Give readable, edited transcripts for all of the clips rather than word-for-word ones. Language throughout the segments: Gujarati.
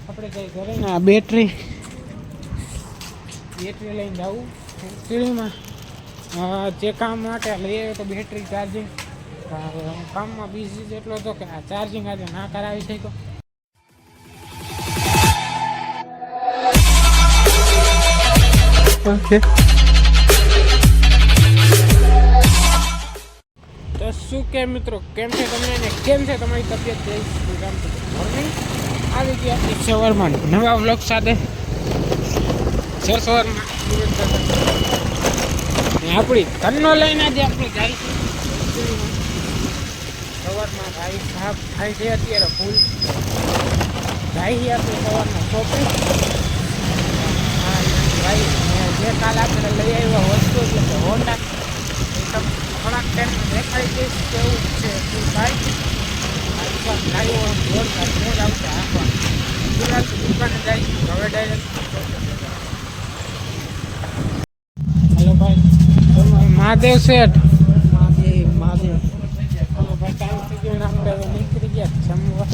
આપણે જઈ ઘરે ને આ બેટરી લઈને જવું એકચ્યુઅલીમાં જે કામ માટે લઈએ તો બેટરી ચાર્જિંગ કામમાં બિઝી જેટલો હતો કે આ ચાર્જિંગ આજે ના કરાવી શક્યો. ઓકે તો શું કે મિત્રો, કેમ છે તમને ને કેમ છે તમારી તબિયત? મોર્નિંગ આવી ગયા આપણી સવારમાં નવા વ્લોગ સાથે. સવારમાં આપણી તન્નો લઈને આજે આપણે જઈશું. સવારમાં ભાઈ સાહેબ થાય છે અત્યારે ફૂલ જઈએ આપણે સવારમાં શોપિંગ. ભાઈ જે કાલ આપણે લઈ આવ્યા વસ્તુ એટલે કે હોન્ડા થોડાક ટાઈમ દેખાઈ દઈશ કેવું છે શું થાય. લાવ્યો જોરદાર મોજ આવશે આખવા દુકાને જાય હવે ડાયરેક્ટ. હેલો ભાઈ મહાદેવ શેઠ. મહાદેવ હલો ભાઈ ટાઈમ થઈ ગયો ને આપણે નીકળી ગયા જમવા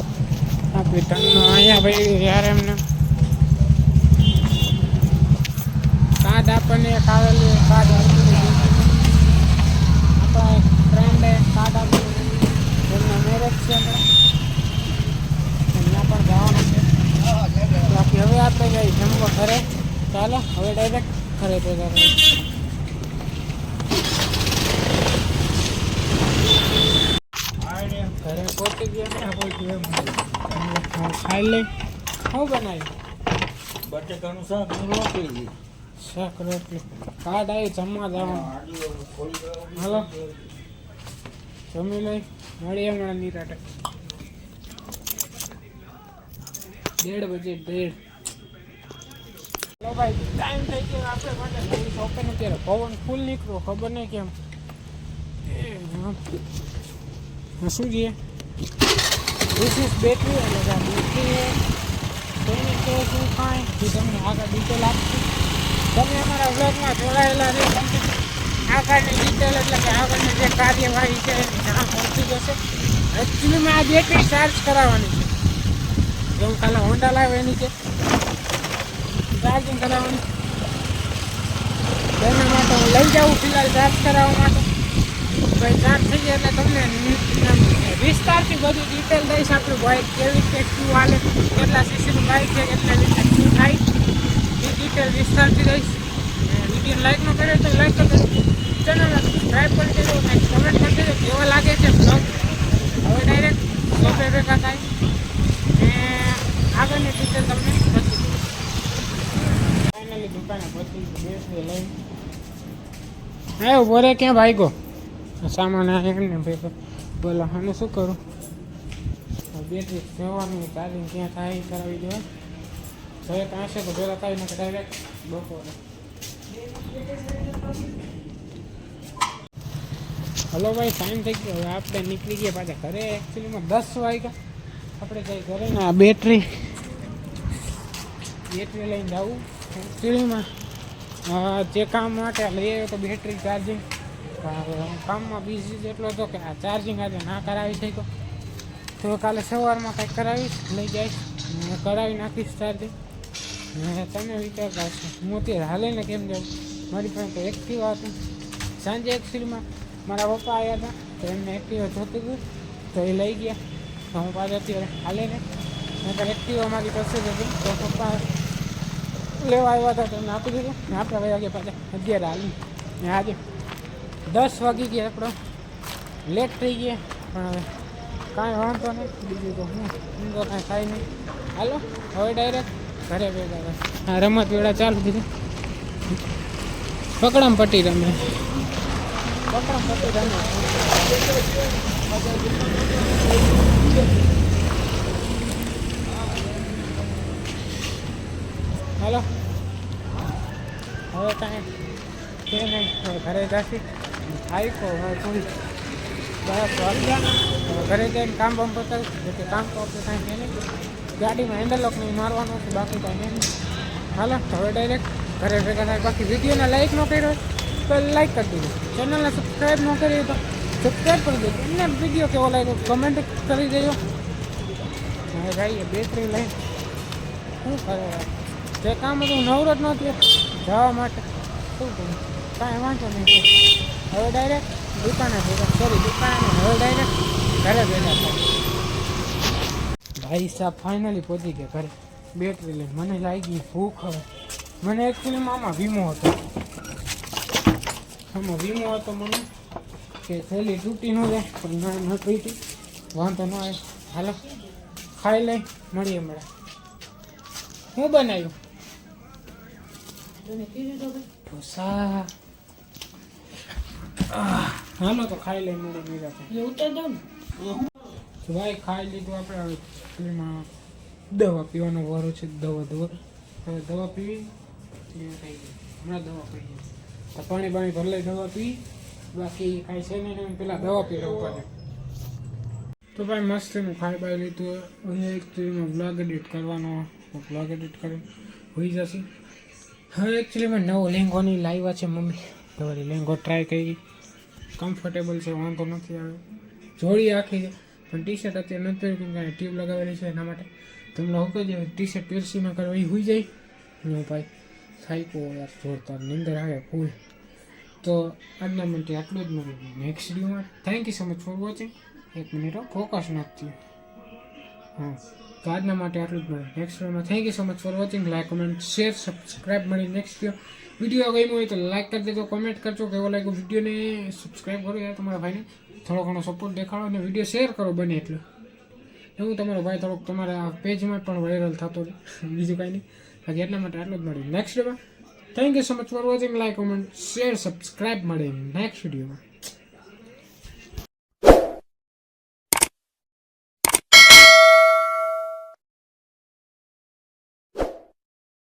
આપી ટનનો અહીંયા ભાઈ યાર એમને કાર્ડ આપણને એક આવેલું કાર્ડ આપણા એક ફ્રેન્ડે કાર્ડ આપેલું એમના મેરેજ છે ત્યાં પણ જવાનું છે. બાકી હવે આપણે જઈ જમવા ઘરે. ચાલો હવે ડાયરેક્ટ ઘરે ભેગા કરીએ. ઘરે પહોંચી ગયા ખાઈ લઈ. શું બનાવ્યું? બટેકાનું શાક રોટલી. શાક રોટલી કાર્ડ આવી જમવા જવાનું. હાલો જમી લઈ મળીએ હમણાં નિરાટે 1:30 વાગે. 1:30 ભાઈ ટાઈમ થઈ ગયો આપણે માટે નવી શોપિંગ. અત્યારે પવન ફૂલ નીકળ્યો ખબર નહીં કેમ. શું છે ધીસ ઇઝ બેટરી એટલે બેટરી કોઈને કે શું કાંઈ જે તમને આગળ ડિટેલ આપશું. તમે અમારા વ્લોગમાં જોડાયેલા રહે. આગળની ડિટેલ એટલે કે આગળની જે કાર્યવાહી છે એની જાણ પહોંચી જશે. એકચ્યુઅલીમાં આ બેટરી ચાર્જ કરાવવાની છે. જેવું કાલે હોન્ડા લાવે એની છે ચાર્જિંગ કરાવવાની. એના માટે હું લઈ જાઉં ફિલહાલ ચાર્જ કરાવવા માટે. ભાઈ ચાર્જ થઈ જાય એટલે તમને વિસ્તારથી બધી ડિટેલ દઈશ. આપણું બાઇક કેવી રીતે શું હાલે, કેટલા સીસીનું બાઇક છે, કેટલા લીટર શું થાય એ ડિટેલ વિસ્તારથી દઈશ. વિડીયો લાઈક ન કરે તો લાઈક કરી દેજો, ચેનલને સબસ્ક્રાઈબ કરી દેજો અને કમેન્ટ કરી દેજો કેવો લાગે છે બ્લોગ. હવે ડાયરેક્ટ શોપે ભેગા થાય ને આગળની ડિટેલ તમને પછી ફાઇનલી દુકાને પહોંચી બેસી લઈને હા ઉભો રે. ક્યાં ભાઈ સામાન એમને ભાઈ બોલો અને શું કરું. બેટરી જવાનું ચાર્જિંગ ક્યાં થાય એ કરાવી દેવા. હવે કાંઈ છે તો પહેલાં કાંઈ નથી ડાયરેક્ટ બપોરે. હલો ભાઈ ટાઈમ થઈ ગયો. હવે આપણે નીકળી ગયા પાછા ઘરે. એકચ્યુઅલીમાં 10 વાગ્યા આપણે જઈ ઘરે ને આ બેટરી લઈને જવું. એકચ્યુઅલીમાં જે કામ માટે લઈએ તો બેટરી ચાર્જિંગ કામમાં બિઝી જેટલો હતો કે આ ચાર્જિંગ આજે ના કરાવી શક્યો. તો કાલે સવારમાં કંઈક કરાવીશ, લઈ જઈશ ને કરાવી નાખીશ ચાર્જિંગ. ને તમે વિચારતા હશો હું અત્યારે હાલે ને કેમ જાઉં. મારી પાસે તો એક્ટિવા હતું. સાંજે એકચ્યુઅલીમાં મારા પપ્પા આવ્યા હતા તો એમને એક્ટિવા જોતું હતું તો એ લઈ ગયા. તો હું પાછા અત્યારે હાલે ને નકર એક્ટિવા મારી પાસે જ હતી તો પપ્પા લેવા આવ્યા હતા તો એમને આપી દીધું ને આપણે વયા ગયા પાછા 11 હાલી. ને આજે 10 વાગી ગયા. આપણો લેટ થઈ ગયા પણ હવે કાંઈ વાંધો નહીં. બીજું તો હું તો કાંઈ થાય નહીં. હાલો હવે ડાયરેક્ટ ઘરે ભેગા થાય. હા રમત વેળા ચાલુ કીધું. પકડમ પટ્ટી રમે. હાલો હવે કાંઈ કે નહીં. હવે ઘરે જશે આવીકો હવે પૂરી 10 વાગ્યા. ઘરે જઈને કામ બામ પતાવું. જેથી કામ તો આપણે કાંઈ છે નહીં. ગાડીમાં હેન્ડલ લોક નહીં મારવાનું છે, બાકી કાંઈ નહીં. હાલો હવે ડાયરેક્ટ ઘરે ભેગા થાય. બાકી વિડીયોને લાઈક ન કર્યો તો લાઈક કરી દેજો. ચેનલને સબસ્ક્રાઈબ ન કરી તો સબસ્ક્રાઈબ કરી દેજો. એમને વિડીયો કેવો લાગ્યો કમેન્ટ કરી દેજો. હવે જઈએ બેટરી લઈને શું કરે તે કામ હતું નવરો જ નહોતી જવા માટે શું કરું કાંઈ વાંધો નહીં હવે ડાયરેક્ટ દુકાને ભેગા સોરી દુકાને હવે ડાયરેક્ટ ઘરે ભેગા થાય ભાઈ સાહેબ ફાઇનલી પહોંચી ગયા ઘરે બેટરી લઈને મને લાગી ભૂખ હવે મને એકચ્યુઅલીમાં આમાં વીમો હતો મને કે થેલી તૂટી ન જાય પણ ના ન તૂટી વાંધો ન આવે હાલો ખાઈ લઈ મળીએ મળે શું બનાવ્યું ઢોસા હાલો તો ખાઈ લઈ મળે ભાઈ ખાઈ લીધું આપણે હવે એમાં દવા પીવાનો વારો છે દવા હવે દવા પીવી હમણાં દવા પીવી તો પાણી ભરી લઈ દવા પી બાકી કાંઈ છે નહીં પેલા દવા પી લઉં પડે તો ભાઈ મસ્તીનું ખાઈ બાઈ લીધું હવે એકચ્યુઅલીમાં બ્લોગ એડિટ કરવાનો બ્લોગ એડિટ કરી હોઈ જશે હવે એકચ્યુઅલીમાં નવો લેંગોની લાવ્યા છે મમ્મી તો વળી લેંગો ટ્રાય કરી કમ્ફર્ટેબલ છે વાંધો નથી આવે જોડી આખી છે પણ ટી શર્ટ અત્યારે નથી પહેર્યું કેમ કે ટ્યુબ લગાવેલી છે એના માટે તમને હું કહી દઉં ટી શર્ટ પેરસીમાં કરવા એ હોઈ જાય ને ભાઈ સાઈકો યાર જોરદાર નીંદર આવે ફૂલ તો આજના માટે આટલું જ મળ્યું નેક્સ્ટ વિડીયોમાં thank you so much for watching એક મિનિટ ફોકસ નથી હા તો આજના માટે આટલું જ મળે નેક્સ્ટ વિડીયોમાં thank you so much for watching like comment share subscribe મળી નેક્સ્ટ વિડીયો ગમ્યો હોય તો લાઈક કરી દેજો કમેન્ટ કરજો કેવો લાગ્યો વિડીયોને સબસ્ક્રાઈબ કરો યાર તમારા ભાઈને થોડો ઘણો સપોર્ટ દેખાડો અને વિડીયો શેર કરો બને એટલું એવું તમારો ભાઈ થોડોક તમારા પેજમાં પણ વાયરલ થતો રહે બીજું કાંઈ નહીં બાકી એટલા માટે આટલું જ મળ્યું નેક્સ્ટ વિડીયોમાં thank you so much for watching like comment share subscribe મળે નેક્સ્ટ વિડીયોમાં